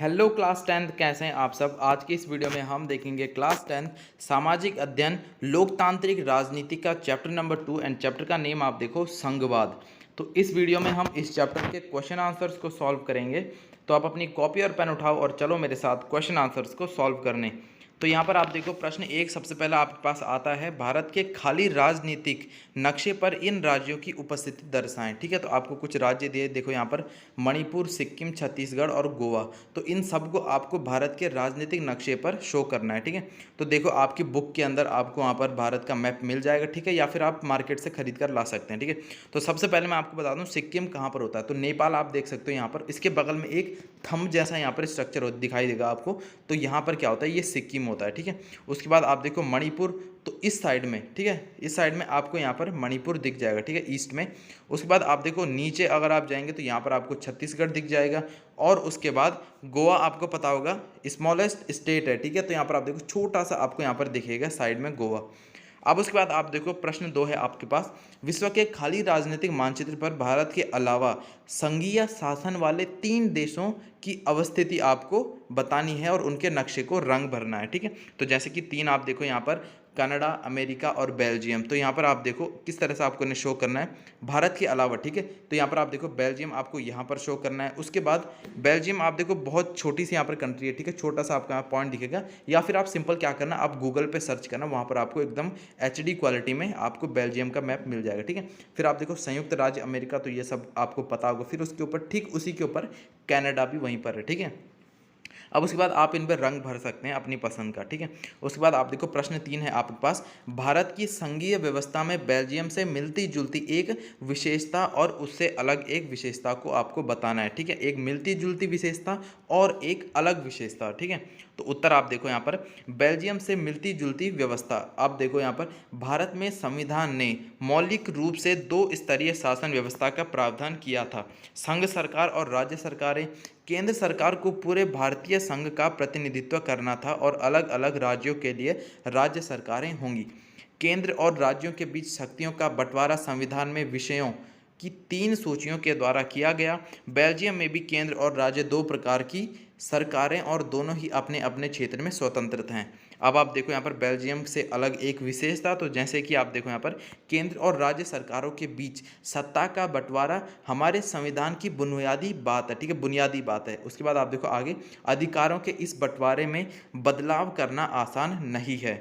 Hello class tenth, कैसे हैं आप सब। आज की इस वीडियो में हम देखेंगे क्लास टेंथ सामाजिक अध्ययन लोकतांत्रिक राजनीति का चैप्टर नंबर 2 एंड चैप्टर का नेम आप देखो संघवाद। तो इस वीडियो में हम इस चैप्टर के क्वेश्चन आंसर्स को सॉल्व करेंगे। तो आप अपनी कॉपी और पेन उठाओ और चलो मेरे साथ क्वेश्चन आंसर्स को सॉल्व करने। तो यहाँ पर आप देखो प्रश्न एक सबसे पहला आपके पास आता है, भारत के खाली राजनीतिक नक्शे पर इन राज्यों की उपस्थिति दर्शाएं। ठीक है, तो आपको कुछ राज्य दिए, देखो यहाँ पर मणिपुर, सिक्किम, छत्तीसगढ़ और गोवा। तो इन सबको आपको भारत के राजनीतिक नक्शे पर शो करना है। ठीक है, तो देखो आपकी बुक के अंदर आपको वहाँ पर भारत का मैप मिल जाएगा। ठीक है, या फिर आप मार्केट से खरीद कर ला सकते हैं। ठीक है, तो सबसे पहले मैं आपको बता दूं सिक्किम कहाँ पर होता है। तो नेपाल आप देख सकते हो, यहाँ पर इसके बगल में एक थंब जैसा यहाँ पर स्ट्रक्चर दिखाई देगा आपको। तो यहाँ पर क्या होता है, ये सिक्किम होता है। ठीक है, उसके बाद आप देखो मणिपुर, तो इस साइड में, ठीक है, इस साइड में आपको यहाँ पर मणिपुर दिख जाएगा। ठीक है, ईस्ट में। उसके बाद आप देखो नीचे अगर आप जाएंगे तो यहाँ पर आपको छत्तीसगढ़ दिख जाएगा। और उसके बाद गोवा आपको पता होगा स्मॉलेस्ट स्टेट है। ठीक है, तो यहाँ पर आप देखो छोटा सा आपको यहाँ पर दिखेगा साइड में गोवा। अब उसके बाद आप देखो प्रश्न 2 है आपके पास, विश्व के खाली राजनीतिक मानचित्र पर भारत के अलावा संघीय शासन वाले 3 देशों की अवस्थिति आपको बतानी है और उनके नक्शे को रंग भरना है। ठीक है, तो जैसे कि 3 आप देखो यहाँ पर कनाडा, अमेरिका और बेल्जियम। तो यहाँ पर आप देखो किस तरह से आपको इन्हें शो करना है भारत के अलावा। ठीक है, तो यहाँ पर आप देखो बेल्जियम आपको यहाँ पर शो करना है। उसके बाद बेल्जियम आप देखो बहुत छोटी सी यहाँ पर कंट्री है। ठीक है, छोटा सा आपका पॉइंट दिखेगा, या फिर आप सिंपल क्या करना, आप गूगल पे सर्च करना, वहाँ पर आपको एकदम HD क्वालिटी में आपको बेल्जियम का मैप मिल जाएगा। ठीक है, फिर आप देखो संयुक्त राज्य अमेरिका, तो ये सब आपको पता होगा। फिर उसके ऊपर ठीक उसी के ऊपर कनाडा भी वहीं पर है। ठीक है, अब उसके बाद आप इन पर रंग भर सकते हैं अपनी पसंद का। ठीक है, उसके बाद आप देखो प्रश्न 3 है आपके पास, भारत की संघीय व्यवस्था में बेल्जियम से मिलती जुलती एक विशेषता और उससे अलग एक विशेषता को आपको बताना है। ठीक है, एक मिलती जुलती विशेषता और एक अलग विशेषता। ठीक है, तो उत्तर आप देखो यहाँ पर बेल्जियम से मिलती जुलती व्यवस्था। आप देखो यहाँ पर भारत में संविधान ने मौलिक रूप से 2 स्तरीय शासन व्यवस्था का प्रावधान किया था। संघ सरकार और राज्य सरकारें, केंद्र सरकार को पूरे भारतीय संघ का प्रतिनिधित्व करना था और अलग अलग राज्यों के लिए राज्य सरकारें होंगी। केंद्र और राज्यों के बीच शक्तियों का बंटवारा संविधान में विषयों की 3 सूचियों के द्वारा किया गया। बेल्जियम में भी केंद्र और राज्य 2 प्रकार की सरकारें और दोनों ही अपने अपने क्षेत्र में स्वतंत्र हैं। अब आप देखो यहाँ पर बेल्जियम से अलग एक विशेषता, तो जैसे कि आप देखो यहाँ पर केंद्र और राज्य सरकारों के बीच सत्ता का बंटवारा हमारे संविधान की बुनियादी बात है। ठीक है, बुनियादी बात है। उसके बाद आप देखो आगे, अधिकारों के इस बंटवारे में बदलाव करना आसान नहीं है।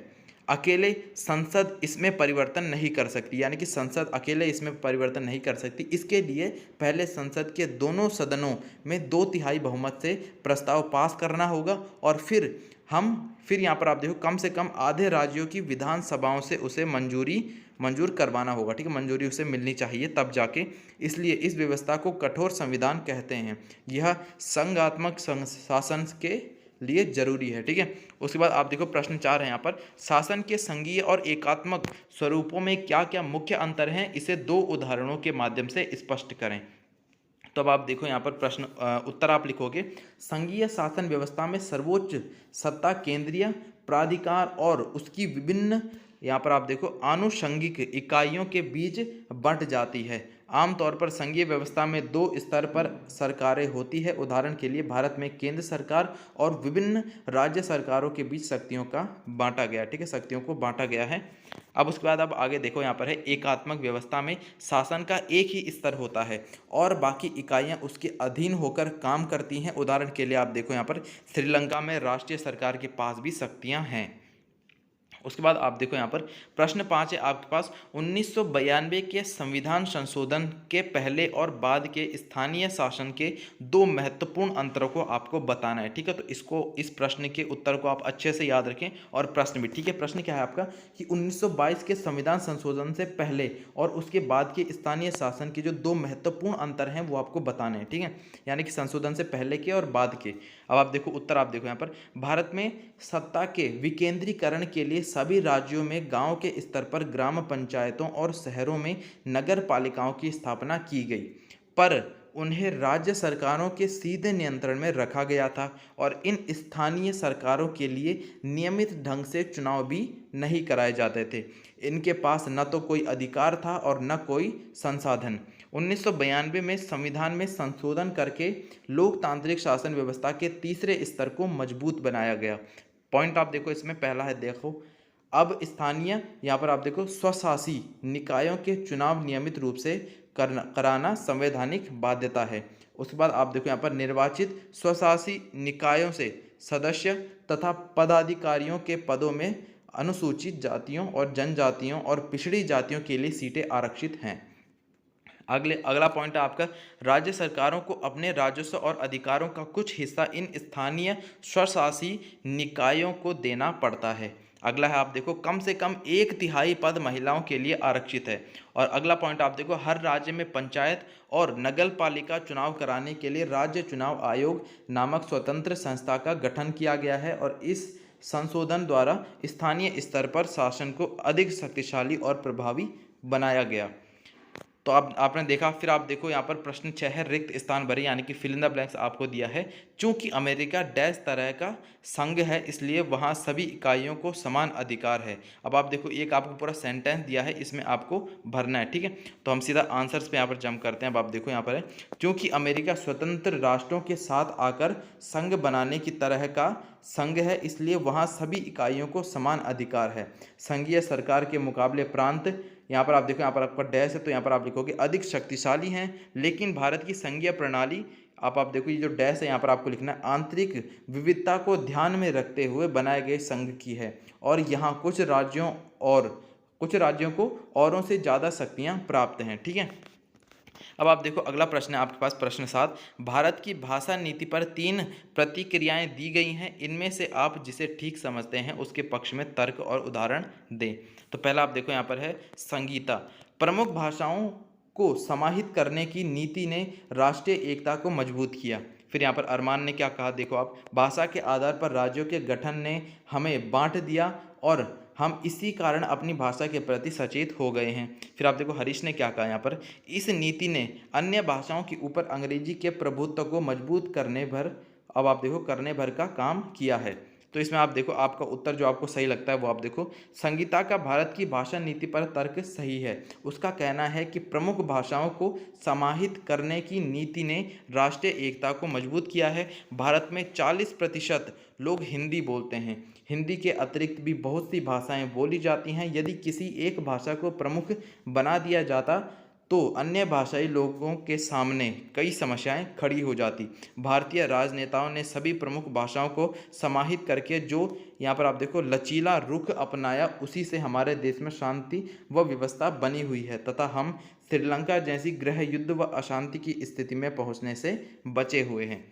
अकेले संसद इसमें परिवर्तन नहीं कर सकती, यानी कि संसद अकेले इसमें परिवर्तन नहीं कर सकती। इसके लिए पहले संसद के दोनों सदनों में 2/3 बहुमत से प्रस्ताव पास करना होगा और फिर यहाँ पर आप देखो कम से कम आधे राज्यों की विधानसभाओं से उसे मंजूर करवाना होगा। ठीक है, मंजूरी उसे मिलनी चाहिए तब जाके। इसलिए इस व्यवस्था को कठोर संविधान कहते हैं। यह संघात्मक शासन के लिए जरूरी है। ठीक है, उसके बाद आप देखो प्रश्न 4 है यहाँ पर, शासन के संघीय और एकात्मक स्वरूपों में क्या क्या मुख्य अंतर हैं, इसे 2 उदाहरणों के माध्यम से स्पष्ट करें। तो अब आप देखो यहाँ पर प्रश्न उत्तर आप लिखोगे, संघीय शासन व्यवस्था में सर्वोच्च सत्ता केंद्रीय प्राधिकार और उसकी विभिन्न, यहाँ पर आप देखो आनुषंगिक इकाइयों के बीच बंट जाती है। आमतौर पर संघीय व्यवस्था में 2 स्तर पर सरकारें होती है। उदाहरण के लिए भारत में केंद्र सरकार और विभिन्न राज्य सरकारों के बीच शक्तियों का बांटा गया। ठीक है, शक्तियों को बांटा गया है। अब उसके बाद अब आगे देखो यहाँ पर है, एकात्मक व्यवस्था में शासन का एक ही स्तर होता है और बाकी इकाइयाँ उसके अधीन होकर काम करती हैं। उदाहरण के लिए आप देखो यहाँ पर श्रीलंका में राष्ट्रीय सरकार के पास भी शक्तियाँ हैं। उसके बाद आप देखो यहाँ पर प्रश्न 5 है आपके पास, 1992 के संविधान संशोधन के पहले और बाद के स्थानीय शासन के 2 महत्वपूर्ण अंतरों को आपको बताना है। ठीक है, तो इस प्रश्न के उत्तर को आप अच्छे से याद रखें और प्रश्न भी। ठीक है, प्रश्न क्या है आपका कि 1922 के संविधान संशोधन से पहले और उसके बाद के स्थानीय शासन के जो 2 महत्वपूर्ण अंतर हैं वो आपको बताने हैं। ठीक है, यानी कि संशोधन से पहले के और बाद के। अब आप देखो उत्तर आप देखो यहाँ पर, भारत में सत्ता के विकेंद्रीकरण के लिए सभी राज्यों में गांव के स्तर पर ग्राम पंचायतों और शहरों में नगर पालिकाओं की स्थापना की गई, पर उन्हें राज्य सरकारों के सीधे नियंत्रण में रखा गया था और इन स्थानीय सरकारों के लिए नियमित ढंग से चुनाव भी नहीं कराए जाते थे। इनके पास न तो कोई अधिकार था और न कोई संसाधन। 1992 में संविधान में संशोधन करके लोकतांत्रिक शासन व्यवस्था के तीसरे स्तर को मजबूत बनाया गया। पॉइंट आप देखो इसमें पहला है, देखो अब स्थानीय, यहाँ पर आप देखो स्वशासी निकायों के चुनाव नियमित रूप से कराना संवैधानिक बाध्यता है। उसके बाद आप देखो यहाँ पर निर्वाचित स्वशासी निकायों से सदस्य तथा पदाधिकारियों के पदों में अनुसूचित जातियों और जनजातियों और पिछड़ी जातियों के लिए सीटें आरक्षित हैं। अगला पॉइंट है आपका, राज्य सरकारों को अपने राजस्व और अधिकारों का कुछ हिस्सा इन स्थानीय स्वशासी निकायों को देना पड़ता है। अगला है आप देखो, कम से कम 1/3 पद महिलाओं के लिए आरक्षित है। और अगला पॉइंट आप देखो, हर राज्य में पंचायत और नगर पालिका चुनाव कराने के लिए राज्य चुनाव आयोग नामक स्वतंत्र संस्था का गठन किया गया है और इस संशोधन द्वारा स्थानीय स्तर पर शासन को अधिक शक्तिशाली और प्रभावी बनाया गया। तो आपने देखा। फिर आप देखो यहाँ पर प्रश्न 6 है, रिक्त स्थान भरे, यानी कि फिल इन द ब्लैंक्स आपको दिया है। चूंकि अमेरिका डैश तरह का संघ है इसलिए वहाँ सभी इकाइयों को समान अधिकार है। अब आप देखो एक आपको पूरा सेंटेंस दिया है, इसमें आपको भरना है, ठीक है। तो हम सीधा आंसर्स पे यहाँ पर जंप करते हैं। अब आप देखो यहाँ पर है, चूंकि अमेरिका स्वतंत्र राष्ट्रों के साथ आकर संघ बनाने की तरह का संघ है इसलिए वहाँ सभी इकाइयों को समान अधिकार है। संघीय सरकार के मुकाबले प्रांत, यहाँ पर आप देखो यहाँ पर आपका डैश है तो यहाँ पर आप लिखोगे अधिक शक्तिशाली हैं, लेकिन भारत की संघीय प्रणाली, आप देखो ये जो डैश है यहाँ पर आपको लिखना है, आंतरिक विविधता को ध्यान में रखते हुए बनाए गए संघ की है और यहाँ कुछ राज्यों को औरों से ज़्यादा शक्तियाँ प्राप्त हैं, ठीक है। अब आप देखो अगला प्रश्न है आपके पास, प्रश्न 7, भारत की भाषा नीति पर 3 प्रतिक्रियाएं दी गई हैं, इनमें से आप जिसे ठीक समझते हैं उसके पक्ष में तर्क और उदाहरण दें। तो पहला आप देखो यहाँ पर है, संगीता, प्रमुख भाषाओं को समाहित करने की नीति ने राष्ट्रीय एकता को मजबूत किया। फिर यहाँ पर अरमान ने क्या कहा, देखो आप, भाषा के आधार पर राज्यों के गठन ने हमें बांट दिया और हम इसी कारण अपनी भाषा के प्रति सचेत हो गए हैं। फिर आप देखो हरीश ने क्या कहा यहाँ पर, इस नीति ने अन्य भाषाओं के ऊपर अंग्रेजी के प्रभुत्व को मजबूत करने भर, अब आप देखो करने भर का काम किया है। तो इसमें आप देखो आपका उत्तर जो आपको सही लगता है वो आप देखो, संगीता का भारत की भाषा नीति पर तर्क सही है। उसका कहना है कि प्रमुख भाषाओं को समाहित करने की नीति ने राष्ट्रीय एकता को मजबूत किया है। भारत में 40% लोग हिंदी बोलते हैं। हिंदी के अतिरिक्त भी बहुत सी भाषाएं बोली जाती हैं। यदि किसी एक भाषा को प्रमुख बना दिया जाता तो अन्य भाषाई लोगों के सामने कई समस्याएं खड़ी हो जाती। भारतीय राजनेताओं ने सभी प्रमुख भाषाओं को समाहित करके जो यहाँ पर आप देखो लचीला रुख अपनाया, उसी से हमारे देश में शांति व व्यवस्था बनी हुई है तथा हम श्रीलंका जैसी गृह युद्ध व अशांति की स्थिति में पहुँचने से बचे हुए हैं।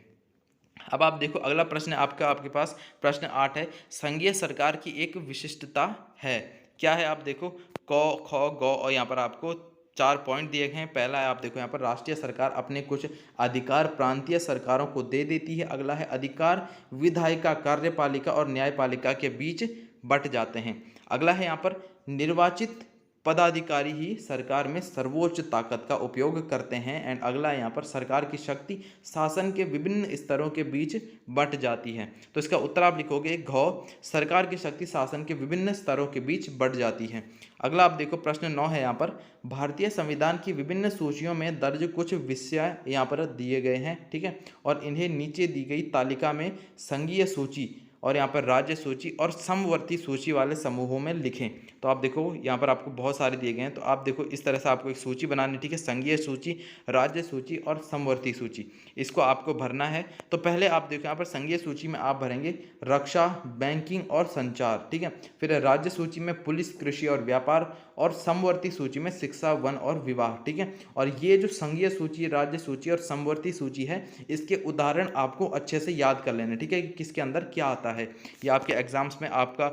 अब आप देखो अगला प्रश्न आपके पास प्रश्न 8 है, संघीय सरकार की एक विशिष्टता है, क्या है? आप देखो क ख ग और यहाँ पर आपको 4 पॉइंट दिए गए हैं। पहला है आप देखो यहाँ पर, राष्ट्रीय सरकार अपने कुछ अधिकार प्रांतीय सरकारों को दे देती है। अगला है, अधिकार विधायिका, कार्यपालिका और न्यायपालिका के बीच बंट जाते हैं। अगला है यहाँ पर, निर्वाचित पदाधिकारी ही सरकार में सर्वोच्च ताकत का उपयोग करते हैं। एंड अगला यहाँ पर, सरकार की शक्ति शासन के विभिन्न स्तरों के बीच बंट जाती है। तो इसका उत्तर आप लिखोगे घ, सरकार की शक्ति शासन के विभिन्न स्तरों के बीच बंट जाती है। अगला आप देखो प्रश्न 9 है यहाँ पर, भारतीय संविधान की विभिन्न सूचियों में दर्ज कुछ विषय यहाँ पर दिए गए हैं, ठीक है, और इन्हें नीचे दी गई तालिका में संघीय सूची और यहाँ पर राज्य सूची और समवर्ती सूची वाले समूहों में लिखें। तो आप देखो यहाँ पर आपको बहुत सारे दिए गए हैं, तो आप देखो इस तरह से आपको एक सूची बनानी, ठीक है, संघीय सूची, राज्य सूची और समवर्ती सूची, इसको आपको भरना है। तो पहले आप देखो यहाँ पर संघीय सूची में आप भरेंगे रक्षा, बैंकिंग और संचार, ठीक है, फिर राज्य सूची में पुलिस, कृषि और व्यापार, और समवर्ती सूची में शिक्षा, वन और विवाह, ठीक है। और ये जो संघीय सूची, राज्य सूची और समवर्ती सूची है, इसके उदाहरण आपको अच्छे से याद कर लेने, ठीक है, कि किसके अंदर क्या आता है। या आपके एग्जाम्स में आपका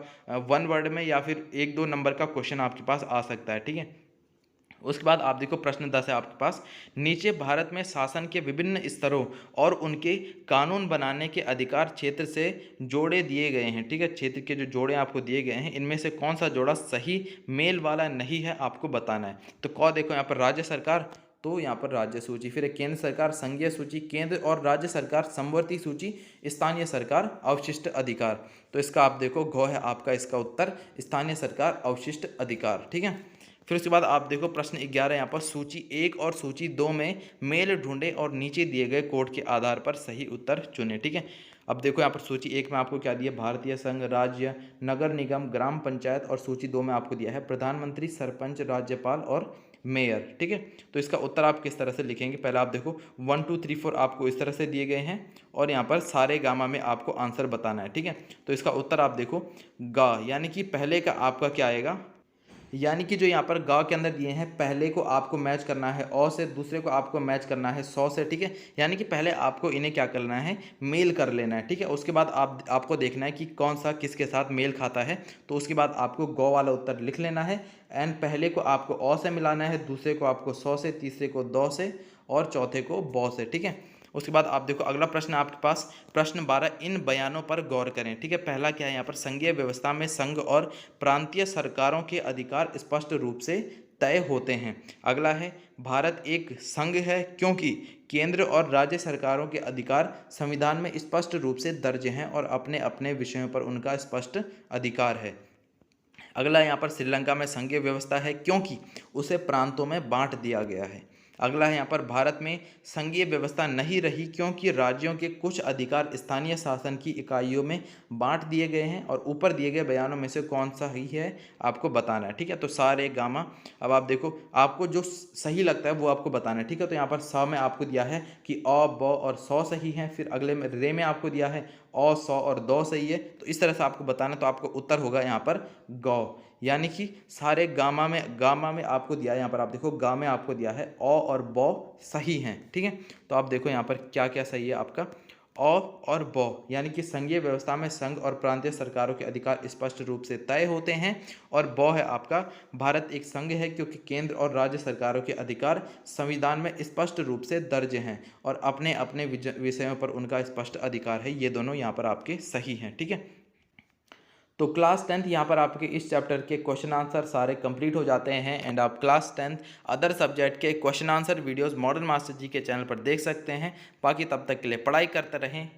1 वर्ड में या फिर 1-2 नंबर का क्वेश्चन आपके पास आ सकता है, ठीक है। उसके बाद आप देखो प्रश्न 10 है आपके पास, नीचे भारत में शासन के विभिन्न स्तरों और उनके कानून बनाने के अधिकार क्षेत्र से जोड़े दिए गए हैं, ठीक है, क्षेत्र के जो जोड़े आपको दिए गए हैं, इनमें से कौन सा जोड़ा सही मेल वाला नहीं है आपको बताना है। तो कौ देखो यहाँ पर राज्य सरकार, तो यहाँ पर राज्य सूची, फिर केंद्र सरकार संघीय सूची, केंद्र और राज्य सरकार समवर्ती सूची, स्थानीय सरकार अवशिष्ट अधिकार। तो इसका आप देखो घ है आपका इसका उत्तर, स्थानीय सरकार अवशिष्ट अधिकार, ठीक है। फिर उसके बाद आप देखो प्रश्न 11 यहाँ पर सूची 1 और सूची 2 में मेल ढूंढे और नीचे दिए गए कोड के आधार पर सही उत्तर चुने। ठीक है, अब देखो यहाँ पर सूची 1 में आपको क्या दिया, भारतीय संघ, राज्य, नगर निगम, ग्राम पंचायत, और सूची 2 में आपको दिया है प्रधानमंत्री, सरपंच, राज्यपाल और मेयर। ठीक है, तो इसका उत्तर आप किस तरह से लिखेंगे, पहले आप देखो 1 2 3 4 आपको इस तरह से दिए गए हैं और यहाँ पर सारे गामा में आपको आंसर बताना है। ठीक है, तो इसका उत्तर आप देखो गा, यानी कि पहले का आपका क्या आएगा, यानी कि जो यहाँ पर गाँव के अंदर दिए हैं पहले को आपको मैच करना है अ से, दूसरे को आपको मैच करना है 100 से। ठीक है, यानी कि पहले आपको इन्हें क्या करना है, मेल कर लेना है। ठीक है, उसके बाद आपको देखना है कि कौन सा किसके साथ मेल खाता है, तो उसके बाद आपको गौ वाला उत्तर लिख लेना है। एंड पहले को आपको अ से मिलाना है, दूसरे को आपको 100 से, तीसरे को 2 से और चौथे को बौ से। ठीक है, उसके बाद आप देखो अगला प्रश्न आपके पास, प्रश्न 12, इन बयानों पर गौर करें। ठीक है, पहला क्या है यहाँ पर, संघीय व्यवस्था में संघ और प्रांतीय सरकारों के अधिकार स्पष्ट रूप से तय होते हैं। अगला है, भारत एक संघ है क्योंकि केंद्र और राज्य सरकारों के अधिकार संविधान में स्पष्ट रूप से दर्ज हैं और अपने अपने विषयों पर उनका स्पष्ट अधिकार है। अगला यहाँ पर, श्रीलंका में संघीय व्यवस्था है क्योंकि उसे प्रांतों में बांट दिया गया है। अगला है यहाँ पर, भारत में संघीय व्यवस्था नहीं रही क्योंकि राज्यों के कुछ अधिकार स्थानीय शासन की इकाइयों में बांट दिए गए हैं और ऊपर दिए गए बयानों में से कौन सा ही है आपको बताना है। ठीक है, तो सारे गामा, अब आप देखो आपको जो सही लगता है वो आपको बताना है। ठीक है, तो यहाँ पर स में आपको दिया है कि अ, ब और 100 सही है, फिर अगले में रे में आपको दिया है अ, 100 और 2 सही है, तो इस तरह से आपको बताना है। तो आपको उत्तर होगा यहाँ पर गौ, यानी कि सारे गामा में आपको दिया है, यहाँ पर आप देखो गा में आपको दिया है अ और बौ सही हैं। ठीक है, तो आप देखो यहाँ पर क्या क्या सही है आपका, अ और बौ, यानी कि संघीय व्यवस्था में संघ और प्रांतीय सरकारों के अधिकार स्पष्ट रूप से तय होते हैं, और बौ है आपका, भारत एक संघ है क्योंकि केंद्र और राज्य सरकारों के अधिकार संविधान में स्पष्ट रूप से दर्ज हैं और अपने अपने विषयों पर उनका स्पष्ट अधिकार है। ये दोनों यहाँ पर आपके सही हैं। ठीक है, तो क्लास 10th यहाँ पर आपके इस चैप्टर के क्वेश्चन आंसर सारे कंप्लीट हो जाते हैं एंड आप क्लास 10th अदर सब्जेक्ट के question answer videos modern master ji के चैनल पर देख सकते हैं। बाकी तब तक के लिए पढ़ाई करते रहें।